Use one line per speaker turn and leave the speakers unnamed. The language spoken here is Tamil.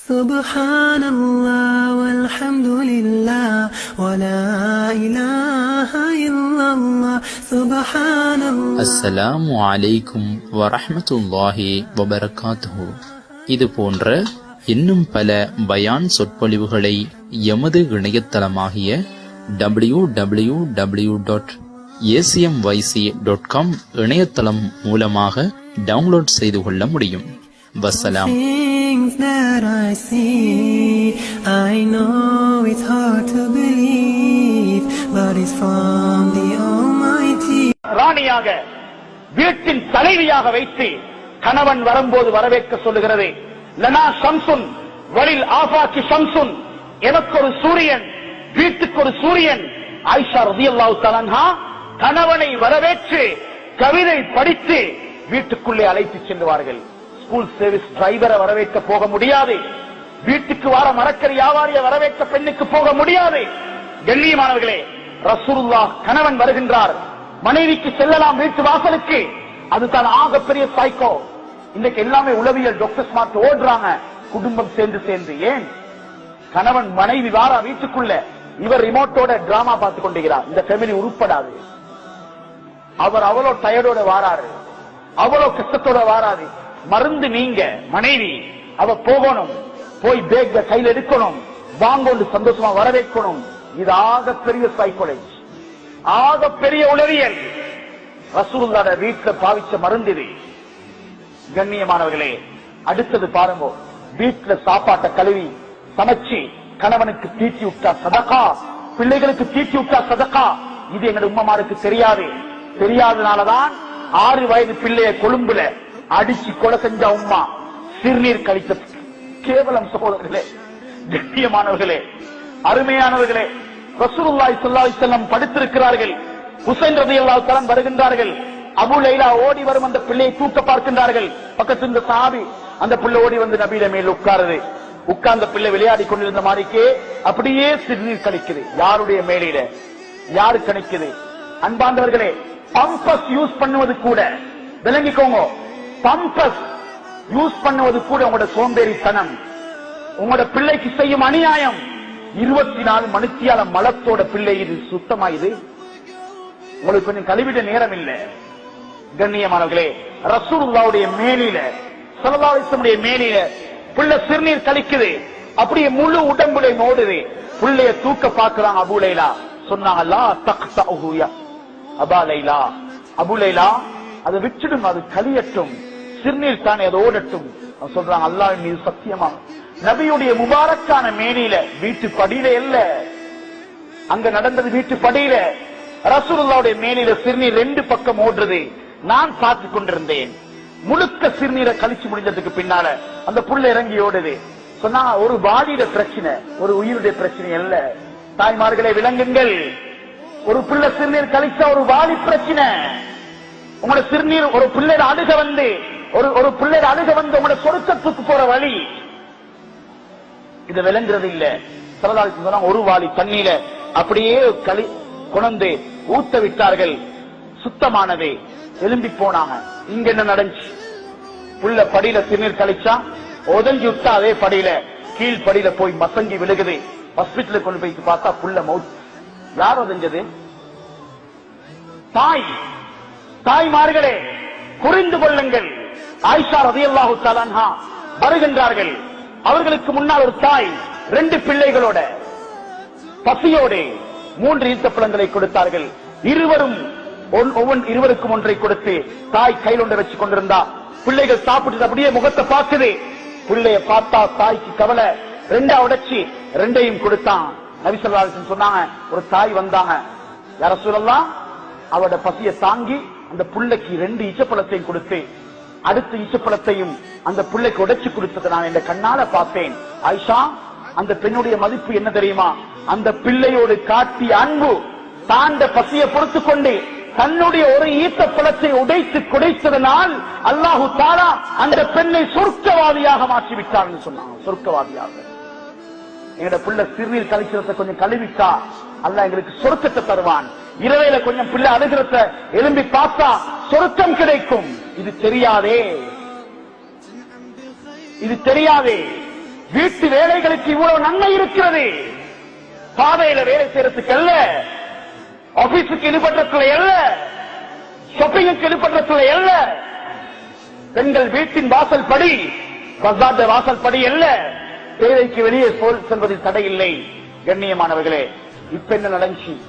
Subhanallah walhamdulillah wa la ilaha illallah. Subhanallah.
அஸ்ஸலாமு அலைக்கும் வரஹ்மத்துல்லாஹி வபரகாத்துஹு. இது போன்ற இன்னும் பல பயான் சொற்பொழிவுகளை எமது இணையதளமாகிய www.acmyc.com இணையதளம் மூலமாக டவுன்லோட் செய்து கொள்ள முடியும். வஸ்ஸலாம்.
Things that I see, I know it's hard to believe, but it's from the Almighty.
ராணியாக வீட்டின் தலைவியாக வைத்து கணவன் வரும்போது வரவேற்க சொல்லுகிறது. லனா ஷம்சுன் வலில் ஆஃபாக்கி ஷம்சுன், எனக்கு ஒரு சூரியன், வீட்டுக்கு ஒரு சூரியன். ஆயிஷா ரலியல்லாஹு தஆலா அன்ஹா கணவனை வரவேற்று கவிதை படித்து வீட்டுக்குள்ளே அழைத்து செல்வார்கள். ஸ்கூல் சர்வீஸ் டிரைவரை வரவேற்க போக முடியாது, வீட்டுக்கு வர மரக்கறி வியாபாரியை வரவேற்க பெண்ணுக்கு போக முடியாது. கண்ணியமானவர்களே, ரசூலுல்லாஹ் கணவன் வருகின்றார், மனைவிக்கு செல்லலாம் வீட்டு வாசலுக்கு. அதுதான் ஆகப்பெரிய சைக்கோ. இன்னைக்கு எல்லாமே உளவியல் டாக்டர் ஸ்மார்ட் ஓடுறாங்க, குடும்பம் சேர்ந்து. ஏன் கணவன் மனைவி வாரா வீட்டுக்குள்ள, இவர் ரிமோட்டோட டிராமா பார்த்து கொண்டிருக்கிறார். இந்த ஃபேமிலி உருப்படாது. அவர் அவ்வளோ டயர்டோட வாராரு, அவ்வளோ கஷ்டத்தோட வாராது. மருந்து நீங்க மனைவி, அவ போகணும், போய் பேக் கையில் எடுக்கணும், வாங்கொண்டு சந்தோஷமா வரவேற்கணும். இது ஆகப்பெரிய சைக்காலஜி, ஆகப்பெரிய உளவியல். ரசூலுல்லாஹ் வீட்டுல பாவிச்ச மருந்து இது. கண்ணியமானவர்களே, அடுத்தது பாருங்க, வீட்டுல சாப்பாட்டை கழுவி சமைச்சு கணவனுக்கு தீட்டி விட்டா சதகா, பிள்ளைகளுக்கு தீட்டி விட்டா சதகா. இது எங்க உம்மமாருக்கு தெரியாது. தெரியாதனாலதான் 6 வயது பிள்ளைய கொழும்புல அடிச்சு கொலை செஞ்ச உம்மா சிறுநீர் கழித்த கேவலம். சகோதரர்களே, கண்ணியமானவர்களே, அருமையானவர்களே, ரசூலுல்லாஹி ஸல்லல்லாஹு அலைஹி வஸல்லம் படுத்திருக்கிறார்கள். ஹுசைன் ரலியல்லாஹு தஆலா வருகின்றார்கள். அபு லைலா ஓடி வரும் அந்த பிள்ளையை தூக்க பார்க்கின்றார்கள். பக்கத்தில் இருந்த சஹாபி அந்த பிள்ளை ஓடி வந்து நபியில மேல் உட்காருது. உட்கார்ந்த பிள்ளை விளையாடி கொண்டிருந்த மாதிரிக்கே அப்படியே சிறுநீர் கழிக்குது. யாருடைய மேலிட யாரு கணிக்குது? அன்பாண்டவர்களே, பம்பஸ் யூஸ் பண்ணுவது கூட விளங்கிக்கோங்க, பம்பஸ் யூஸ் பண்ணுவது கூட உங்களோட சோம்பேறித்தனம், உங்களோட பிள்ளைக்கு செய்யும் அநியாயம். 24 மணித்தியால மலத்தோட பிள்ளை இது சுத்தமா? இது உங்களுக்கு கொஞ்சம் கழுவிட நேரம் இல்ல. கண்ணியமானவர்களே, ரசூலுல்லாஹ்வுடைய மேலில, ஸல்லல்லாஹு அலைஹி வஸல்லம் மேலில பிள்ளை சிறுநீர் கழிக்குது. அப்படியே முழு உடம்புல ஓடுது. பிள்ளைய தூக்க பாக்குறாங்க அபு லைலா. சொன்னாங்க, லா தக்தஹு யா அபா லைலா, அபு லைலா அதை விட்டுடும், அது கலியட்டும், சிறுநீர் தானே, அது ஓடட்டும். சொல்றாங்க, அல்லாஹ்வின் மீது சத்தியமா, நபியுடைய முபாரக்கான மேனியில, வீட்டு படியில இல்ல, அங்க நடந்தது வீட்டு படியில. ரசூலுல்லாஹ்வுடைய மேனியில சிறுநீர் 2 பக்கம் ஓடுறது. நான் பார்த்து கொண்டிருந்தேன். முழுக்க சிறுநீரை கழிச்சு முடிஞ்சதுக்கு பின்னால அந்த புள்ள இறங்கி ஓடுது. சொன்னா, ஒரு பாடியில பிரச்சனை, ஒரு உயிருடைய பிரச்சனை அல்ல. தாய்மார்களே விளங்குங்கள், ஒரு பிள்ளை சிறுநீர் கழிச்சா ஒரு வாலி பிரச்சனை. உங்களோட சிறுநீர் ஒரு பிள்ளையோட அழுக வந்து, ஒரு பிள்ளையோட அழுக வந்து உங்களோட சொருக்கத்துக்கு போற வழி. இதை விளங்குறது இல்ல. ஸல்லல்லாஹு ஒரு வாலி தண்ணீர அப்படியே கொண்டு ஊத்த விட்டார்கள். சுத்தமானது. எலும்பி போனாங்க. இங்க என்ன நடந்துச்சு? புள்ள படியில சிறுநீர் கழிச்சா ஒதஞ்சி விட்டா அதே படியில கீழ் படியில போய் மசங்கி விழுகுது. ஹாஸ்பிட்டலுக்கு கொண்டு போய் பார்த்தா புள்ள மவுத். யார் ஒதஞ்சது? தாய்மார்களே, புரிந்து கொள்ளுங்கள். ஆயிஷா ரலியல்லாஹு தஆலா அன்ஹா வருகின்றார்கள். அவர்களுக்கு முன்னால் ஒரு தாய் 2 பிள்ளைகளோட பசியோடு 3 ஈத்தப்பழங்களை கொடுத்தார்கள். இருவருக்கும் ஒன்றை கொடுத்து தாய் கையில் ஒன்றை வச்சு கொண்டிருந்தா. பிள்ளைகள் சாப்பிட்டு அப்படியே முகத்தை பார்க்குது. பிள்ளைய பார்த்தா தாய்க்கு கவலை. 2 உடைச்சி 2ஐயும் கொடுத்தான். நபி ஸல்லல்லாஹு அலைஹி வஸல்லம் சொன்னாங்க, ஒரு தாய் வந்தாங்க, யா ரசூலல்லாஹ், அவட பசியை தாங்கி அந்த பிள்ளைக்கு 2 ஈச்சப்பழத்தையும் கொடுத்து அடுத்த ஈச்சப்பழத்தையும் அந்த பிள்ளைக்கு உடைச்சு கொடுத்ததை நான் என் கண்ணால பார்த்தேன். ஆயிஷா, அந்த பெண்ணுடைய மதிப்பு என்ன தெரியுமா? அந்த பிள்ளையோடு காட்டிய அன்பு. தாண்ட பசியை பொறுத்து கொண்டு தன்னுடைய ஒரு ஈத்தப்பழத்தை உடைத்து குடைத்ததனால் அல்லாஹு தஆலா அந்த பெண்ணை சொர்க்கவாதியாக மாற்றிவிட்டார் சொன்னாங்க. சொர்க்கவாதியாக. எங்கட பிள்ளை சிறுநீர் கழிக்கிறத கொஞ்சம் கழுவிட்டா அல்லாஹ் எங்களுக்கு சொர்க்கத்தை தருவான். இரவையில கொஞ்சம் பிள்ளை அழுகிறத எழும்பி பார்த்தா சொர்க்கம் கிடைக்கும். இது தெரியாதே, இது தெரியாதே. வீட்டு வேலைகளுக்கு இவ்வளவு நன்மை இருக்கிறது. பாதையில வேலை செய்யறதுக்கு அல்ல, ஆபீஸுக்கு ஈடுபடுறதுல அல்ல, ஷாப்பிங்குக்கு ஈடுபடுறதுல அல்ல, பெண்கள் வீட்டின் வாசல் படி, பஜார் வாசல் படி அல்ல, தேவைக்கு வெளியே செல்வதில் தடை இல்லை. கண்ணியமானவர்களே, இப்ப என்ன நடந்துச்சு?